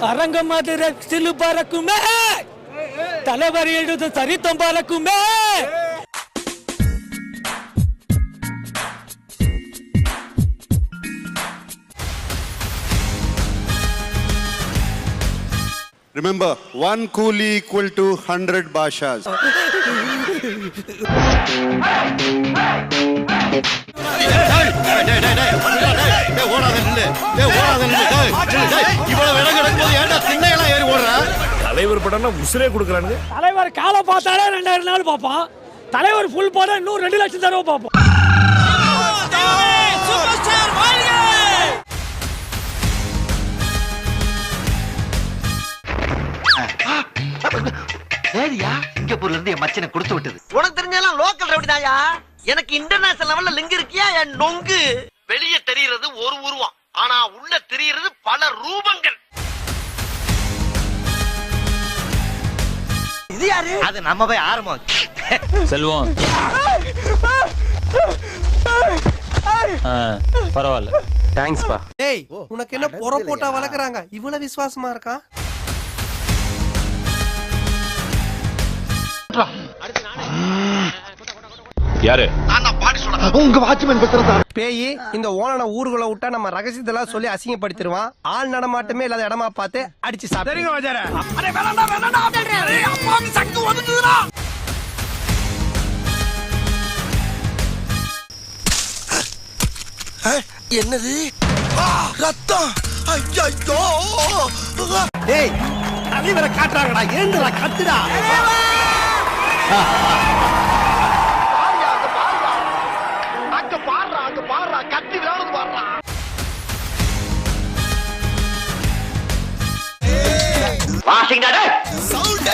அரங்க மாதிரி சிலு பறக்குமே, தலைவர் எழுது சரித்தம் பறக்குமே. Remember, one coolie equal to 100 bashas. தலைவர் படம்னா உசுரே கொடுக்குறானுங்க. தலைவர் காலை பார்த்தாலே 2000 நாள் பார்ப்பான். தலைவர் ஃபுல் படம் இன்னும் 2 லட்சம் தடவை பார்ப்போம். சரியா சிங்கப்பூர்ல இருந்து என் மச்சனை கொடுத்து விட்டது. உனக்கு தெரிஞ்சாலும் லோக்கல் ரவுடிதாயா. எனக்கு இன்டர்நேஷனல் லெவல்ல லிங்க் இருக்கியா என் நொங்கு. வெளியே தெரிகிறது ஒரு உருவம், ஆனா உள்ள தெரிகிறது பல ரூபங்கள். இது யாரு? அது நம்ம போய் ஆரம்பம். செல்வம் பரவாயில்ல, தேங்க்ஸ் பா. டேய், உனக்கு என்ன பொற போட்டா வளர்க்குறாங்க, இவ்வளவு விசுவாசமா இருக்கா? யாரு? உங்க வாட்ச்மேன் பேசுறதா? பேய் இந்த ஓனனை ஊருக்குள்ள விட்டா நம்ம ரகசியத்தெல்லாம் சொல்லி அசிங்கப்படுத்திடுவான். ஆள் நடமாட்டமே இல்லாத இடமா பார்த்து அடிச்சு சாப்பிடுங்க. என்னது ரத்தம்? ஐயோ! டேய், தலைவரை காட்டுறாங்கடா, ஏந்துடா, கத்துடா. அங்க பாடுறா கத்தி விளையாடுது பாடுறா. வாஷிங்டா சவுண்ட்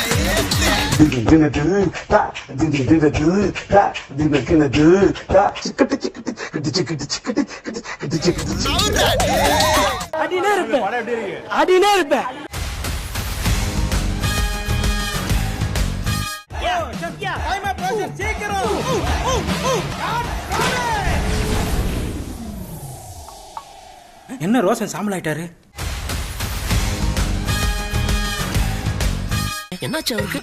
அடினே இருப்பேன். என்ன ரோசன் சாம்பல் ஆயிட்டாரு? என்னாச்சு அவருக்கு?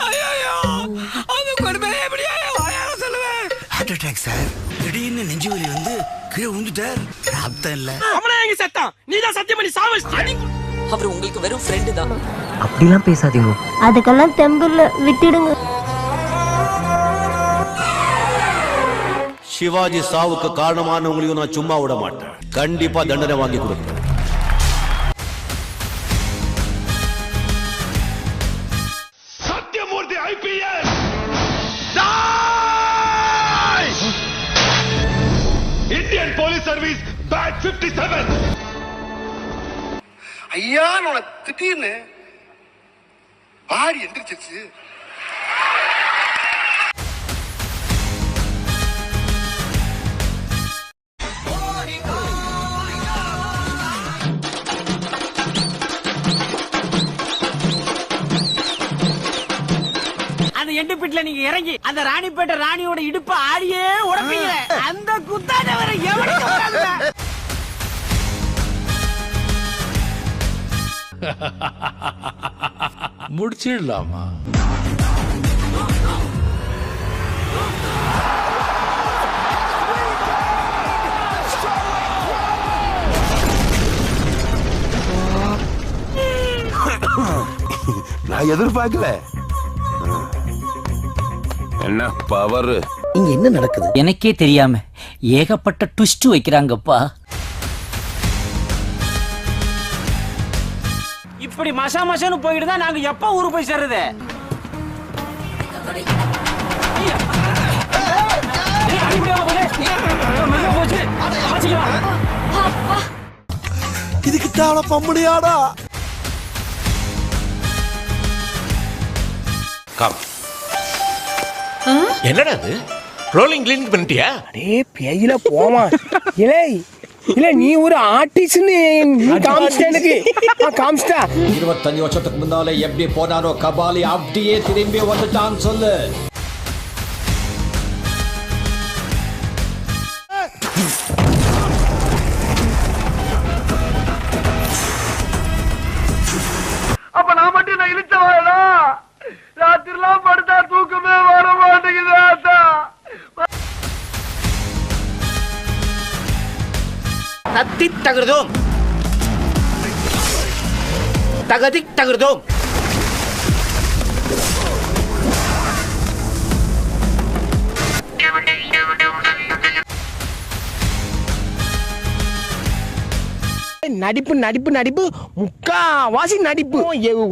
Heart attack sir. திடீர்னு நெஞ்சு வலி வந்து கீழே விழுந்துட்டார். ரத்தம் இல்ல. அவனே எங்க செத்தான்? நீதான் சத்தியம் பண்ணி சாவடி. அவர் உங்களுக்கு வெறும் ஃப்ரெண்டு தான். அப்படிலாம் பேசாதீங்க. அதுக்கெல்லாம் தெம்பில்ல, விட்டுடுங்க. சிவாஜி சாவுக்கு காரணமானவங்களையும் நான் சும்மா விட மாட்டேன். கண்டிப்பா தண்டனை வாங்கி கொடுப்பேன். Sathyamoorthy IPS Indian police service batch 57. ஐயா நான் திடீர்னு ஆடி எந்திரிச்சிருச்சு. அந்த எண்டு பிட்ல நீங்க இறங்கி அந்த ராணிப்பேட்டை ராணியோட இடுப்ப ஆடியே உடப்பீங்க. அந்த குத்தாட வர எவனுக்கு வராது. முடிச்சிடலாமா? நான் எதிர்பார்க்கல. என்ன பவர்? இங்க என்ன நடக்குது எனக்கே தெரியாம ஏகப்பட்ட ட்விஸ்ட் வைக்கிறாங்கப்பா. இப்படி மசா மசான்னு போயிட்டு தான் நாங்க எப்ப ஊரு போய் சேர்றது? இதுக்கு தாள பம்படியாடா. என்னடா அது? ரோலிங் கிளீன் பண்ணிட்டியா? அடே பேயில போமா. இலே இல்ல நீ ஒரு ஆர்டிஸ்ட்னு நீ காமிச்சிட்ட எனக்கு. காமிச்சிட்டா. 25 வருஷத்துக்கு முன்னாலே எப்படி போனாரோ கபாலி அப்படியே திரும்பி வந்துட்டான் சொல்லு. தத்தி தகுதோம் தகதி தகுதோம். நடிப்பு நடிப்பு நடிப்பு முக்காவாசி நடிப்பு.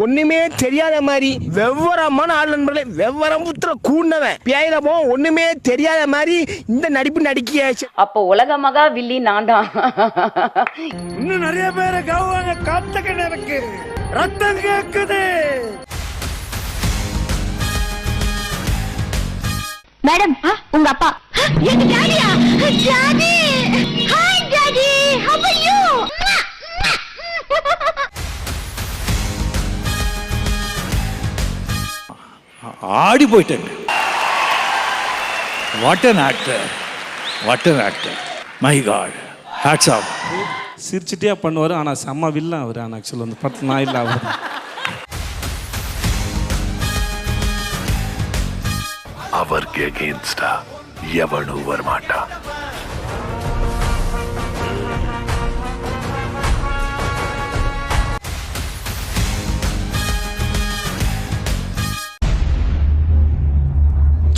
ஒண்ணுமே தெரியாத மாதிரி வெவ்வரமான ஆள் நண்பர்களே, வெவ்வரம் புத்திர கூண்டவன் பேயில போ ஒண்ணுமே தெரியாத மாதிரி இந்த நடிப்பு நடிக்கியாச்சு. அப்போ உலக மகா வில்லி நான் தான். இன்னும் நிறைய பேரை கவுவாங்க. காத்த எனக்கு ரத்தம் கேக்குது. மேடம் உங்க அப்பா. எங்க டாடியா? Daddy hi daddy, how are you? ஆடி போயிட்டேங்க. What an actor, what an actor, my god, hats off. சிரிச்சிட்டே பண்ணுவார், ஆனால் செம்ம வில்ல அவர். ஆனால் ஆக்சுவலாக அந்த படத்தில் நான் இல்லை அவர். அவருக்கு அகேன்ஸ்டா எவனும் வரமாட்டான்.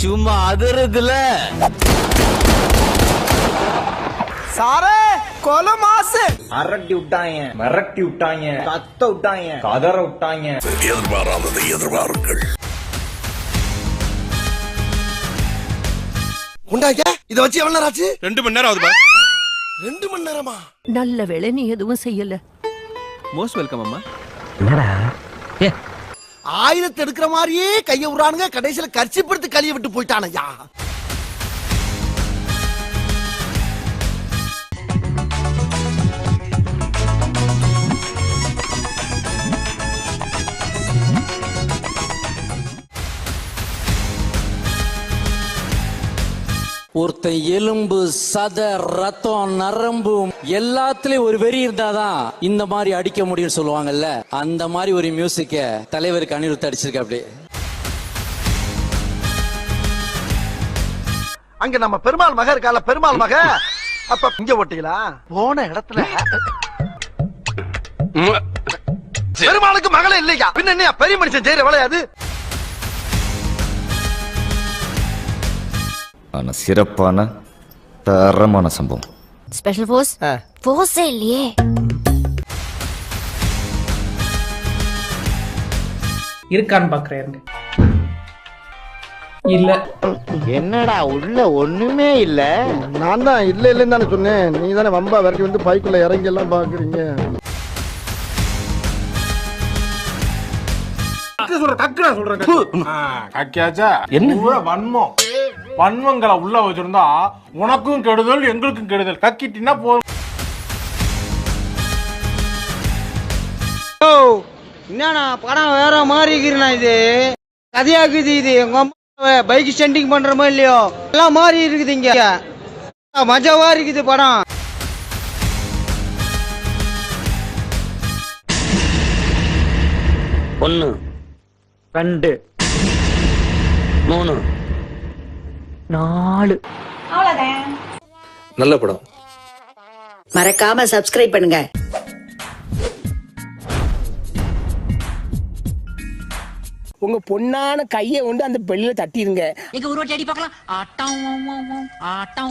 சும்மா அதிரதுல சாரே கொல மாசு அரட்டி விட்டாங்க, மிரட்டி விட்டாங்க, கத்த விட்டாங்க, கதற விட்டாங்க. எதிர்பாராததை எதிர்பாருங்கள். உண்டாக்க இத வச்சு எவ்வளவு நேரம் ஆச்சு? 2 மணி நேரம் ஆகுது. 2 மணி நேரமா? நல்ல வேளை நீ எதுவும் செய்யல. மோஸ்ட் வெல்கம் அம்மா. ஆயுதத்தை எடுக்கிற மாதிரியே கைய விடுறானுங்க, கடைசியில கர்ச்சிப்படுத்தி கழிய விட்டு போயிட்டானையா. ஒருத்தன் எலும்பு சத ரத்தம் நரம்பு எல்லாத்துலயும் ஒரு வெறி இருந்தாதான் இந்த மாதிரி அடிக்க முடியும்னு சொல்லுவாங்கல்ல, அந்த மாதிரி ஒரு மியூசிக்க தலைவருக்கு அனிருத் அடிச்சிருக்க. அப்படி அங்க நம்ம பெருமாள் மக இருக்கால, பெருமாள் மக அப்ப இங்க ஓட்டீங்களா? போன இடத்துல பெருமாளுக்கு மகளே இல்லையா? பின்ன என்ன பெரிய மனுஷன் செய்யற வேலையாது? ஆனா சிறப்பான தரமான சம்பவம். ஸ்பெஷல் ஃபோர்ஸ் ஃபோர்ஸே இல்லையே. இருக்கான்னு பாக்குறேன். இல்ல என்னடா உள்ள ஒண்ணுமே இல்ல. நான் தான் இல்ல இல்லன்னு தானே சொன்னேன். நீ தானே வம்பா வரைக்கும் வந்து பைக்குள்ள இறங்கி எல்லாம் பாக்குறீங்க. வன்மங்களை உள்ள வச்சிருந்தா உனக்கும் கெடுதல் எங்களுக்கும் கெடுதல். கக்கிட்டினா போதும். என்னண்ணா படம் வேற மாதிரி இருக்குண்ணா. இது கதையாக்குது. இது எங்க அம்மா பைக் ஸ்டண்டிங் பண்றோமோ இல்லையோ எல்லாம் மாறி இருக்குது. இங்க மஜாவா இருக்குது படம். ஒன்னு 2 3 4. அவ்வளவுதான். நல்ல படம். மறக்காம சப்ஸ்கிரைப் பண்ணுங்க. உங்க பொண்ணான கையை கொண்டு அந்த பெல்லில தட்டிடுங்க. எங்க ஒரு வாட்டி அடி பார்க்கலாம். ஆட்டம்